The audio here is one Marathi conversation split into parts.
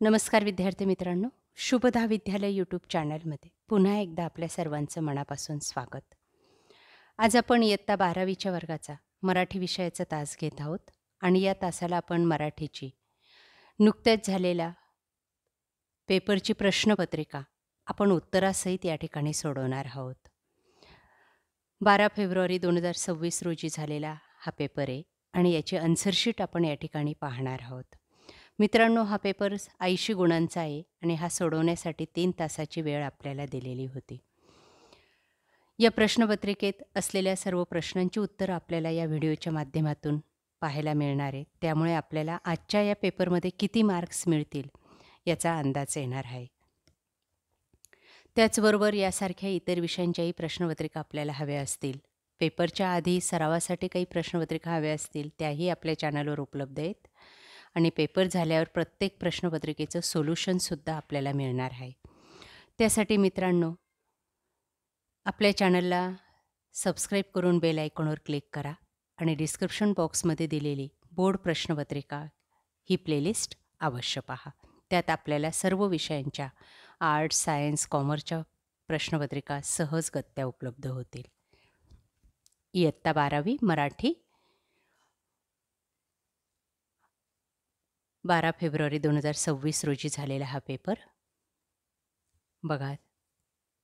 नमस्कार विद्यार्थी मित्रांनो, शुभदा विद्यालय यूट्यूब चॅनलमध्ये पुन्हा एकदा आपल्या सर्वांचं मनापासून स्वागत. आज आपण इयत्ता 12वीच्या वर्गाचा मराठी विषयाचा तास घेत आहोत आणि या तासाला आपण मराठीची नुकत्याच झालेल्या पेपरची प्रश्नपत्रिका आपण उत्तरासहित या ठिकाणी सोडवणार आहोत. 12 फेब्रुवारी 2026 रोजी झालेला हा पेपर आहे आणि याची आन्सरशीट आपण या ठिकाणी पाहणार आहोत. मित्रांनो, हा पेपर 80 गुणांचा आहे आणि हा सोडवण्यासाठी 3 तासाची वेळ आपल्याला दिलेली होती. या प्रश्नपत्रिकेत असलेल्या सर्व प्रश्नांची उत्तरं आपल्याला या व्हिडिओच्या माध्यमातून पाहायला मिळणार आहे. त्यामुळे आपल्याला आजच्या या पेपरमध्ये किती मार्क्स मिळतील याचा अंदाज येणार आहे. त्याचबरोबर यासारख्या इतर विषयांच्याही प्रश्नपत्रिका आपल्याला हव्या असतील, पेपरच्या आधी सरावासाठी काही प्रश्नपत्रिका हव्या असतील, त्याही आपल्या चॅनलवर उपलब्ध आहेत. आणि पेपर झाल्यावर प्रत्येक प्रश्नपत्रिकेचं सोल्युशनसुद्धा आपल्याला मिळणार आहे. त्यासाठी मित्रांनो, आपल्या चॅनलला सबस्क्राईब करून बेल आयकॉनवर क्लिक करा आणि डिस्क्रिप्शन बॉक्समध्ये दिलेली बोर्ड प्रश्नपत्रिका ही प्लेलिस्ट अवश्य पहा. त्यात आपल्याला सर्व विषयांच्या आर्ट्स, सायन्स, कॉमर्सच्या प्रश्नपत्रिका सहजगत्या उपलब्ध होतील. इयत्ता 12वी मराठी 12 फेब्रुवारी 2026 रोजी झालेला हा पेपर. बघा,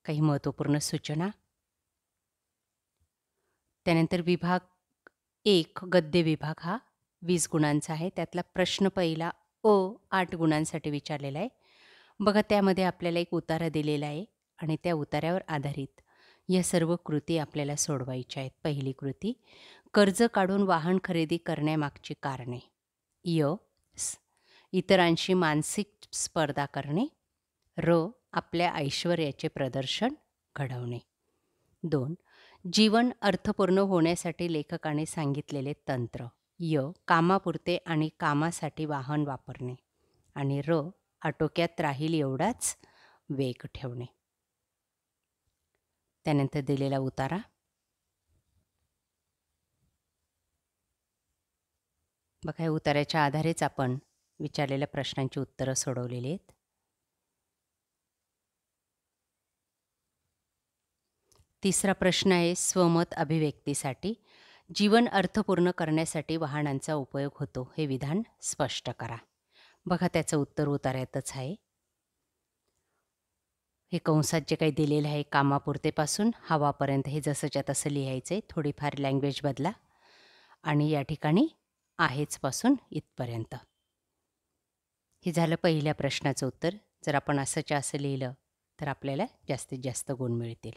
काही महत्त्वपूर्ण सूचना. त्यानंतर विभाग 1 गद्य विभाग हा 20 गुणांचा आहे. त्यातला प्रश्न पहिला 8 गुणांसाठी विचारलेला आहे. बघा, त्यामध्ये आपल्याला एक उतारा दिलेला आहे आणि त्या उतार्यावर आधारित या सर्व कृती आपल्याला सोडवायच्या आहेत. पहिली कृती, कर्ज काढून वाहन खरेदी करण्यामागची कारणे. इतरांशी मानसिक स्पर्धा करणे. आपल्या ऐश्वर्याचे प्रदर्शन घडवणे. 2. जीवन अर्थपूर्ण होण्यासाठी लेखकाने सांगितलेले तंत्र. कामापुरते आणि कामासाठी वाहन वापरणे. आणि आटोक्यात राहील एवढाच वेग ठेवणे. त्यानंतर दिलेला उतारा. बघा, या उतार्याच्या आधारेच आपण विचारलेल्या प्रश्नांची उत्तरं सोडवलेली आहेत. तिसरा प्रश्न आहे स्वमत अभिव्यक्तीसाठी. जीवन अर्थपूर्ण करण्यासाठी वाहनांचा उपयोग होतो हे विधान स्पष्ट करा. बघा, त्याचं उत्तर उतार्यातच आहे. हे कंसात जे काही दिलेलं आहे, कामापुरतेपासून हवापर्यंत, हे जसंच्या तसं लिहायचं आहे. थोडीफार लँग्वेज बदला आणि या ठिकाणी आहेचपासून इथपर्यंत. हे झालं पहिल्या प्रश्नाचं उत्तर. जर आपण असंच्या असं लिहिलं तर आपल्याला जास्तीत जास्त गुण मिळतील.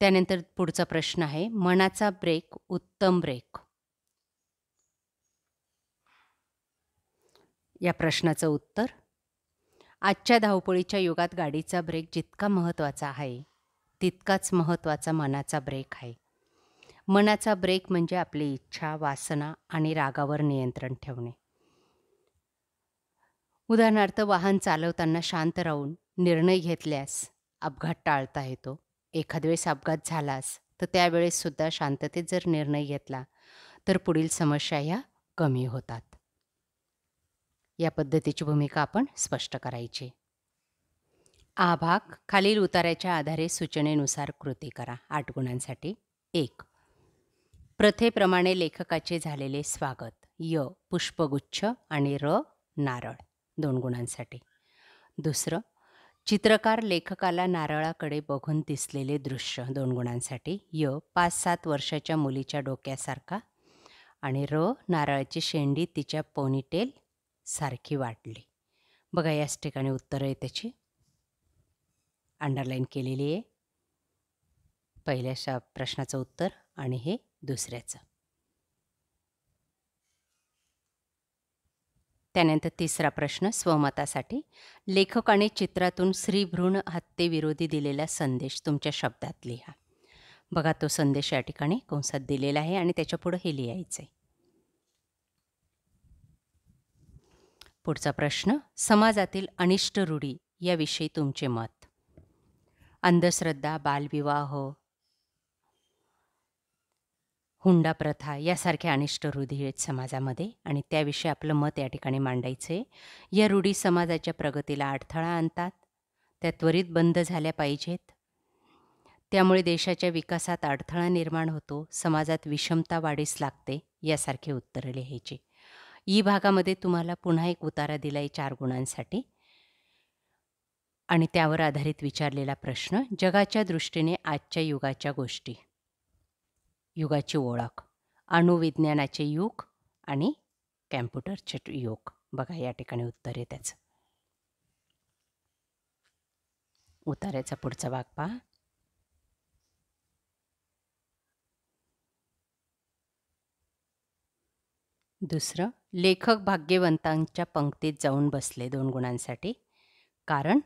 त्यानंतर पुढचा प्रश्न आहे मनाचा ब्रेक उत्तम ब्रेक. या प्रश्नाचं उत्तर, आजच्या धावपळीच्या युगात गाडीचा ब्रेक जितका महत्त्वाचा आहे तितकाच महत्त्वाचा मनाचा ब्रेक आहे. मनाचा ब्रेक म्हणजे आपली इच्छा, वासना आणि रागावर नियंत्रण ठेवणे. उदाहरणार्थ, वाहन चालवताना शांत राहून निर्णय घेतल्यास अपघात टाळता येतो. एखाद वेळेस अपघात झालास तर त्यावेळेससुद्धा शांततेत जर निर्णय घेतला तर पुढील समस्या ह्या कमी होतात. या पद्धतीची भूमिका आपण स्पष्ट करायची. भाग, खालील उतार्याच्या आधारे सूचनेनुसार कृती करा. 8 गुणांसाठी. 1. प्रथेप्रमाणे लेखकाचे झालेले स्वागत. पुष्पगुच्छ आणि नारळ. 2 गुणांसाठी. दुसरं, चित्रकार लेखकाला नारळाकडे बघून दिसलेले दृश्य. 2 गुणांसाठी. 5-7 वर्षाच्या मुलीच्या डोक्यासारखा. आणि नारळाची शेंडी तिच्या पोनीटेल सारखी वाटली. बघा, याच ठिकाणी उत्तरं आहे त्याची अंडरलाईन केलेली आहे. पहिल्या प्रश्नाचं उत्तर आणि हे दुसऱ्याचं. त्यानंतर तिसरा प्रश्न स्वमतासाठी. लेखकाने चित्रातून स्त्रीभ्रूण हत्येविरोधी दिलेला संदेश तुमच्या शब्दात लिहा. बघा, तो संदेश या ठिकाणी कंसात दिलेला आहे आणि त्याच्यापुढं हे लिहायचं आहे. पुढचा प्रश्न, समाजातील अनिष्ट रूढी याविषयी तुमचे मत. अंधश्रद्धा, बालविवाह, हुंडा प्रथा यासारख्या अनिष्ट रूढी आहेत समाजामध्ये आणि त्याविषयी आपलं मत या ठिकाणी मांडायचं आहे. या रूढी समाजाच्या प्रगतीला अडथळा आणतात. त्या त्वरित बंद झाल्या पाहिजेत. त्यामुळे देशाच्या विकासात अडथळा निर्माण होतो, समाजात विषमता वाढीस लागते, यासारखी उत्तरं लिहायची. ई भागामध्ये तुम्हाला पुन्हा एक उतारा दिला आहे 4 गुणांसाठी आणि त्यावर आधारित विचारलेला प्रश्न, जगाच्या दृष्टीने आजच्या युगाच्या गोष्टी. युगाची ओळख, अणुविज्ञानाचे युग आणि कॅम्प्युटरचे युग. बघा या ठिकाणी उत्तर आहे त्याचं. उतार्याचा पुढचा भाग पहा. दुसरं, लेखक भाग्यवंतांच्या पंक्तीत जाऊन बसले 2 गुणांसाठी. कारण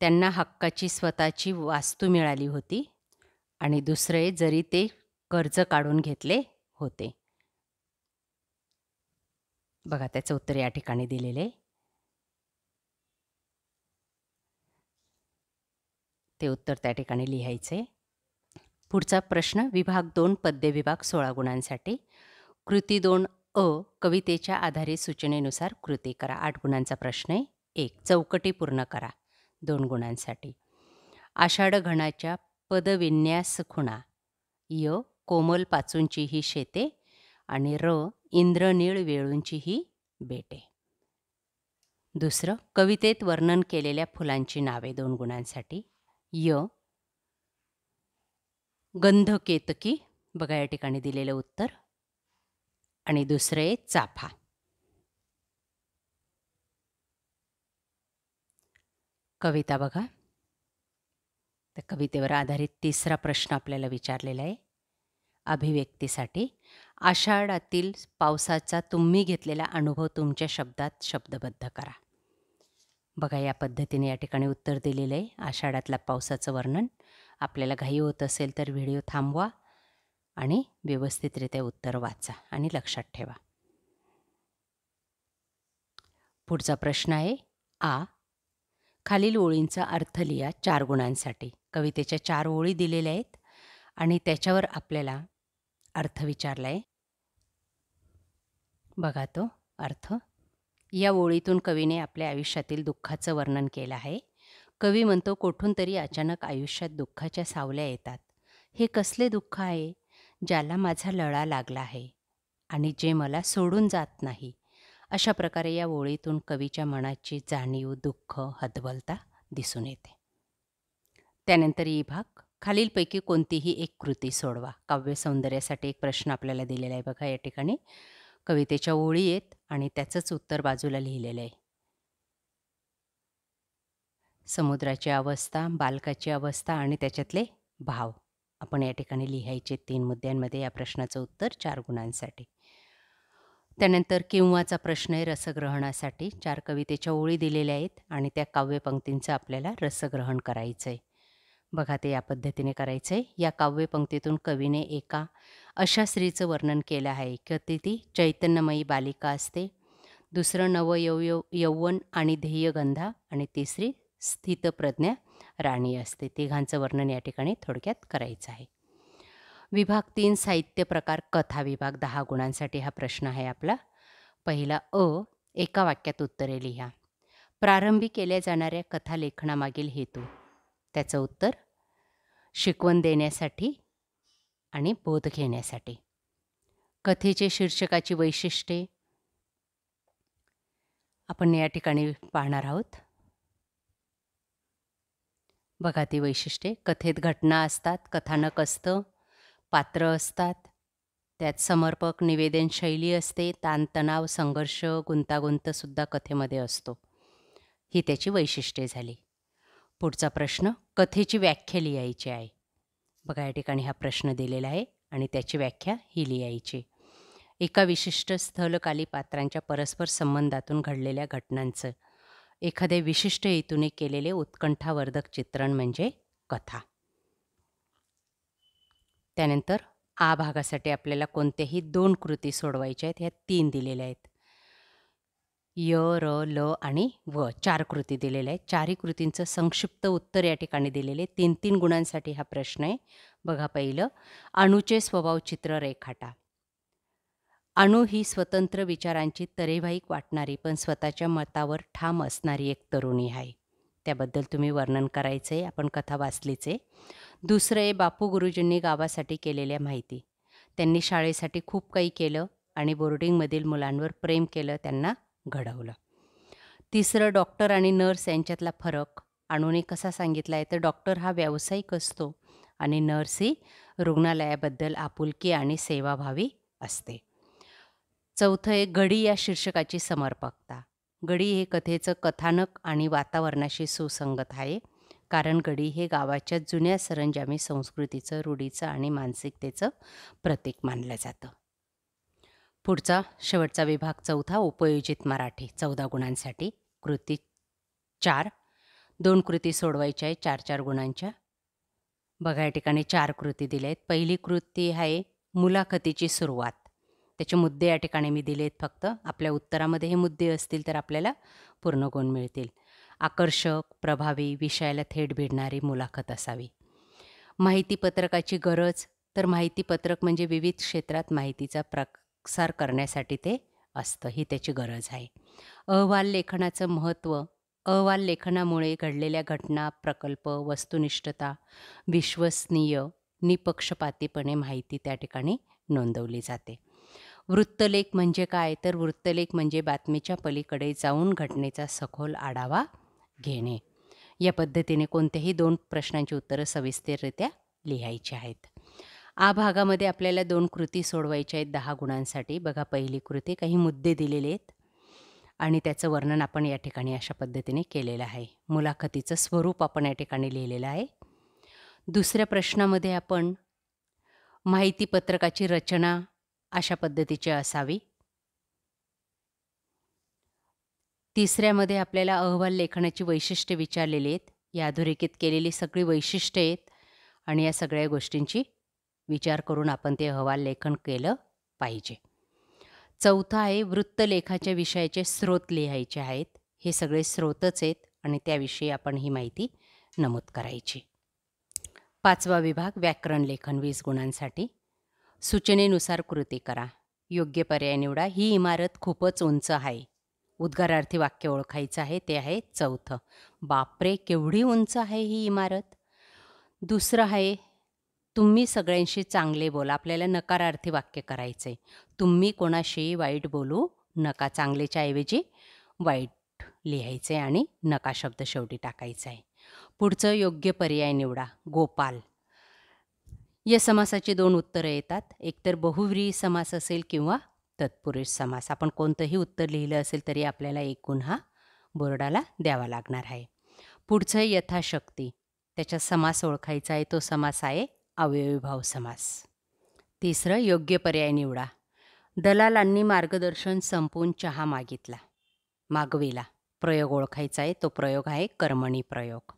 त्यांना हक्काची स्वतःची वास्तू मिळाली होती आणि दुसरे जरी ते कर्ज काढून घेतले होते. बघा त्याचं उत्तर या ठिकाणी दिलेले आहे. ते उत्तर त्या ठिकाणी लिहायचे. पुढचा प्रश्न, विभाग 2 पद्य विभाग 16 गुणांसाठी. कृती 2 अ, कवितेच्या आधारित सूचनेनुसार कृती करा. 8 गुणांचा प्रश्न आहे. 1, चौकटी पूर्ण करा 2 गुणांसाठी. आषाढ घणाच्या पदविन्यास खुणा. य, कोमल पाचूंची ही शेते आणि र, इंद्रनीळ वेळूंची ही बेटे. दुसरं, कवितेत वर्णन केलेल्या फुलांची नावे 2 गुणांसाठी. य, गंधकेतकी. बघा या ठिकाणी दिलेलं उत्तर. आणि दुसरे चाफा. कविता बघा. त्या कवितेवर आधारित तिसरा प्रश्न आपल्याला विचारलेला आहे. अभिव्यक्तीसाठी आषाढातील पावसाचा तुम्ही घेतलेला अनुभव तुमच्या शब्दात शब्दबद्ध करा. बघा या पद्धतीने या ठिकाणी उत्तर दिलेलं आहे. आषाढातल्या पावसाचं वर्णन. आपल्याला घाई होत असेल तर व्हिडिओ थांबवा आणि व्यवस्थितरित्या उत्तर वाचा आणि लक्षात ठेवा. पुढचा प्रश्न आहे आ, खालील ओळींचा अर्थ लिहा 4 गुणांसाठी. कवितेच्या 4 ओळी दिलेल्या आहेत आणि त्याच्यावर आपल्याला अर्थ विचारला आहे. बघा तो अर्थ. या ओळीतून कवीने आपल्या आयुष्यातील दुःखाचं वर्णन केलं आहे. कवी म्हणतो, कोठून तरी अचानक आयुष्यात दुःखाच्या सावल्या येतात. हे कसले दुःख आहे, ज्याला माझा लळा लागला आहे आणि जे मला सोडून जात नाही. अशा प्रकारे या ओळीतून कवीच्या मनाची जाणीव, दुःख, हतबलता दिसून येते. त्यानंतर ई भाग, खालीलपैकी कोणतीही एक कृती सोडवा. काव्य सौंदर्यासाठी एक प्रश्न आपल्याला दिलेला आहे. बघा या ठिकाणी कवितेच्या ओळी आहेत आणि त्याचंच उत्तर बाजूला लिहिलेलं आहे. समुद्राची अवस्था, बालकाची अवस्था आणि त्याच्यातले भाव आपण या ठिकाणी लिहायचे 3 मुद्द्यांमध्ये. या प्रश्नाचं उत्तर 4 गुणांसाठी. त्यानंतर किंवाचा प्रश्न आहे रसग्रहणासाठी. 4 कवितेच्या ओळी दिलेल्या आहेत आणि त्या काव्यपंक्तींचं आपल्याला रसग्रहण करायचं आहे. बघा ते या पद्धतीने करायचं आहे. या काव्यपंक्तीतून कवीने एका अशा स्त्रीचं वर्णन केलं आहे की ती चैतन्यमयी बालिका असते. दुसरं यौवन आणि ध्येयगंधा आणि तिसरी स्थितप्रज्ञा राणी असते. तिघांचं वर्णन या ठिकाणी थोडक्यात करायचं आहे. विभाग 3 साहित्य प्रकार कथा विभाग 10 गुणांसाठी हा प्रश्न आहे आपला. पहिला अ, एका वाक्यात उत्तरे लिहा. प्रारंभी केल्या जाणाऱ्या कथा लेखनामागील हेतू. त्याचं उत्तर शिकवण देण्यासाठी आणि बोध घेण्यासाठी. कथेचे शीर्षकाची वैशिष्ट्ये आपण या ठिकाणी पाहणार आहोत. बघा ती वैशिष्ट्ये. कथेत घटना असतात, कथानक असतं, पात्र असतात, त्यात समर्पक निवेदन शैली असते, ताणतणाव, संघर्ष, गुंतागुंतसुद्धा कथेमध्ये असतो. ही त्याची वैशिष्ट्ये झाली. पुढचा प्रश्न, कथेची व्याख्या लिहायची आहे. बघा या ठिकाणी हा प्रश्न दिलेला आहे आणि त्याची व्याख्या ही लिहायची. एका विशिष्ट स्थलकाली पात्रांच्या परस्पर संबंधातून घडलेल्या घटनांचं एखाद्या विशिष्ट हेतूने केलेले उत्कंठावर्धक चित्रण म्हणजे कथा. त्यानंतर आ भागासाठी आपल्याला कोणत्याही 2 कृती सोडवायच्या आहेत. ह्या 3 दिलेल्या आहेत. य, र, ल आणि व 4 कृती दिलेल्या आहेत. 4ही कृतींचं संक्षिप्त उत्तर या ठिकाणी दिलेले आहे. 3-3 गुणांसाठी हा प्रश्न आहे. बघा पहिलं, अणूचे स्वभावचित्र रेखाटा. अणू ही स्वतंत्र विचारांची तरेवाईक वाटणारी पण स्वतःच्या मतावर ठाम असणारी एक तरुणी आहे. त्याबद्दल तुम्ही वर्णन करायचं आहे. आपण कथा वाचलीच आहे. दुसरं आहे बापू गुरुजींनी गावासाठी केलेल्या माहिती. त्यांनी शाळेसाठी खूप काही केलं आणि बोर्डिंगमधील मुलांवर प्रेम केलं, त्यांना घडवलं. तिसरं डॉक्टर आणि नर्स यांच्यातला फरक अणूने कसा सांगितला आहे, तर डॉक्टर हा व्यावसायिक असतो आणि नर्स ही रुग्णालयाबद्दल आपुलकी आणि सेवाभावी असते. चौथं आहे गडी या शीर्षकाची समर्पकता. गडी हे कथेचं कथानक आणि वातावरणाशी सुसंगत आहे, कारण गडी हे गावाच्या जुन्या सरंजामी संस्कृतीचं, रूढीचं आणि मानसिकतेचं प्रतीक मानलं जातं. पुढचा शेवटचा विभाग चौथा, उपयोजित मराठी 14 गुणांसाठी. कृती 4. 2 कृती सोडवायच्या आहेत 4-4 गुणांच्या. बघा या ठिकाणी 4 कृती दिल्या आहेत. पहिली कृती आहे मुलाखतीची सुरुवात. त्याचे मुद्दे या ठिकाणी मी दिले आहेत फक्त. आपल्या उत्तरामध्ये हे मुद्दे असतील तर आपल्याला पूर्ण गुण मिळतील. आकर्षक, प्रभावी, विषयाला थेट भिडणारी मुलाखत असावी. माहितीपत्रकाची गरज, तर माहितीपत्रक म्हणजे विविध क्षेत्रात माहितीचा प्रसार करण्यासाठी ते असतं, ही त्याची गरज आहे. अहवाल लेखनाचं महत्त्व. अहवाल लेखनामुळे घडलेल्या घटना, प्रकल्प, वस्तुनिष्ठता, विश्वसनीय, निपक्षपातीपणे माहिती त्या ठिकाणी नोंदवली जाते. वृत्तलेख म्हणजे काय, तर वृत्तलेख म्हणजे बातमीच्या पलीकडे जाऊन घटनेचा सखोल आढावा घेणे. या पद्धतीने कोणत्याही 2 प्रश्नांची उत्तरं सविस्तररित्या लिहायची आहेत. आ भागामध्ये आपल्याला 2 कृती सोडवायच्या आहेत 10 गुणांसाठी. बघा पहिली कृती, काही मुद्दे दिलेले आहेत आणि त्याचं वर्णन आपण या ठिकाणी अशा पद्धतीने केलेलं आहे. मुलाखतीचं स्वरूप आपण या ठिकाणी लिहिलेलं आहे. दुसऱ्या प्रश्नामध्ये आपण माहितीपत्रकाची रचना अशा पद्धतीची असावी. तिसऱ्यामध्ये आपल्याला अहवाल लेखनाची वैशिष्ट्ये विचारलेली आहेत. या अधोरेखित केलेली सगळी वैशिष्ट्ये आहेत आणि या सगळ्या गोष्टींची विचार करून आपण ते अहवाल लेखन केलं पाहिजे. चौथा आहे वृत्तलेखाच्या विषयाचे स्रोत लिहायचे आहेत. हे सगळे स्रोतच आहेत आणि त्याविषयी आपण ही माहिती नमूद करायची. 5वा विभाग व्याकरण लेखन 20 गुणांसाठी. सूचनेनुसार कृती करा. योग्य पर्याय निवडा. ही इमारत खूपच उंच आहे. उद्गारार्थी वाक्य ओळखायचं आहे, ते आहे चौथं. बापरे, केवढी उंच आहे ही इमारत. दुसरं आहे तुम्ही सगळ्यांशी चांगले बोला. आपल्याला नकारार्थी वाक्य करायचं आहे. तुम्ही कोणाशी वाईट बोलू नका. चांगलेच्या ऐवजी वाईट लिहायचं आहे आणि नका शब्द शेवटी टाकायचा आहे. पुढचं योग्य पर्याय निवडा. गोपाल. या समासाची 2 उत्तरं येतात. एकतर बहुव्रीही समास असेल किंवा तत्पुरुष समास. आपण कोणतंही उत्तर लिहिलं असेल तरी आपल्याला 1 गुण हा बोर्डाला द्यावा लागणार आहे. पुढचं यथाशक्ती. त्याचा समास ओळखायचा आहे. तो समास आहे अव्ययीभाव समास. तिसरं योग्य पर्याय निवडा. दलालांनी मार्गदर्शन संपवून चहा मागविला. प्रयोग ओळखायचा आहे. तो प्रयोग आहे कर्मणी प्रयोग.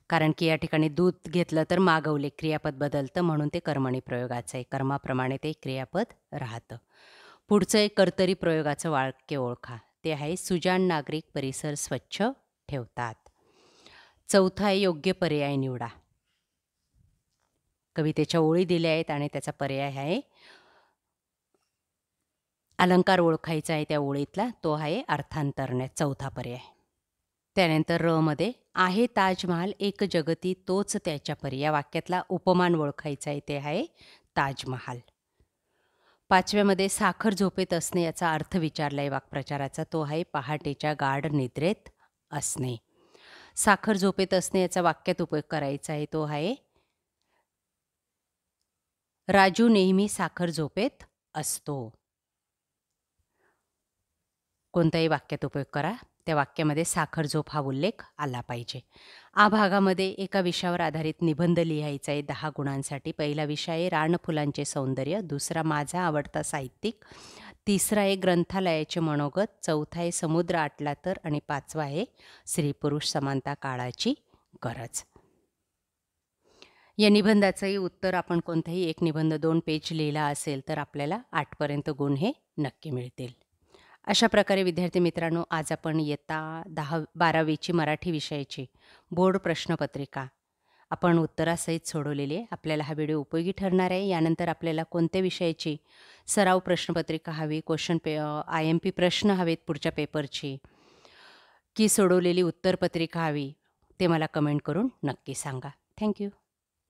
कारण की या ठिकाणी दूध घेतलं तर मागवले, क्रियापद बदलतं म्हणून ते कर्मणी प्रयोगाचं आहे. कर्माप्रमाणे ते क्रियापद राहतं. पुढचं एक कर्तरी प्रयोगाचं वाक्य ओळखा. ते आहे सुजाण नागरिक परिसर स्वच्छ ठेवतात. चौथा आहे योग्य पर्याय निवडा. कवितेच्या ओळी दिल्या आहेत आणि त्याचा पर्याय आहे अलंकार ओळखायचा आहे त्या ओळीतला, तो आहे अर्थांतरणे. चौथा पर्याय. त्यानंतर र मध्ये आहे ताजमहाल एक जगती तोच त्याच्या परी. या वाक्यातला उपमान ओळखायचा आहे, ते आहे ताजमहाल. 5व्यामध्ये साखर झोपेत असणे याचा अर्थ विचारला आहे वाक्प्रचाराचा. तो आहे पहाटेच्या गाढ निद्रेत असणे. साखर झोपेत असणे याचा वाक्यात उपयोग करायचा आहे, तो आहे राजू नेहमी साखर झोपेत असतो. कोणत्याही वाक्यात उपयोग करा. त्या वाक्यामध्ये साखर झोप हा उल्लेख आला पाहिजे. आ भागामध्ये एका विषयावर आधारित निबंध लिहायचा आहे 10 गुणांसाठी. पहिला विषय आहे रानफुलांचे सौंदर्य. दुसरा माझा आवडता साहित्यिक. तिसरा आहे ग्रंथालयाचे मनोगत. चौथा आहे समुद्र आटला तर आणि 5वा आहे स्त्री पुरुष समानता काळाची गरज. या निबंधाचंही उत्तर आपण कोणताही एक निबंध 2 पेज लिहिला असेल तर आपल्याला 8 पर्यंत गुण हे नक्की मिळतील. अशा प्रकारे विद्यार्थी मित्रांनो, आज आपण इयत्ता 10-12वीची मराठी विषयाची बोर्ड प्रश्नपत्रिका आपण उत्तरासहित सोडवलेली आहे. आपल्याला हा व्हिडिओ उपयोगी ठरणार आहे. यानंतर आपल्याला कोणत्या विषयाची सराव प्रश्नपत्रिका हवी, IMP प्रश्न हवेत पुढच्या पेपरची, की सोडवलेली उत्तरपत्रिका हवी, ते मला कमेंट करून नक्की सांगा. Thank you.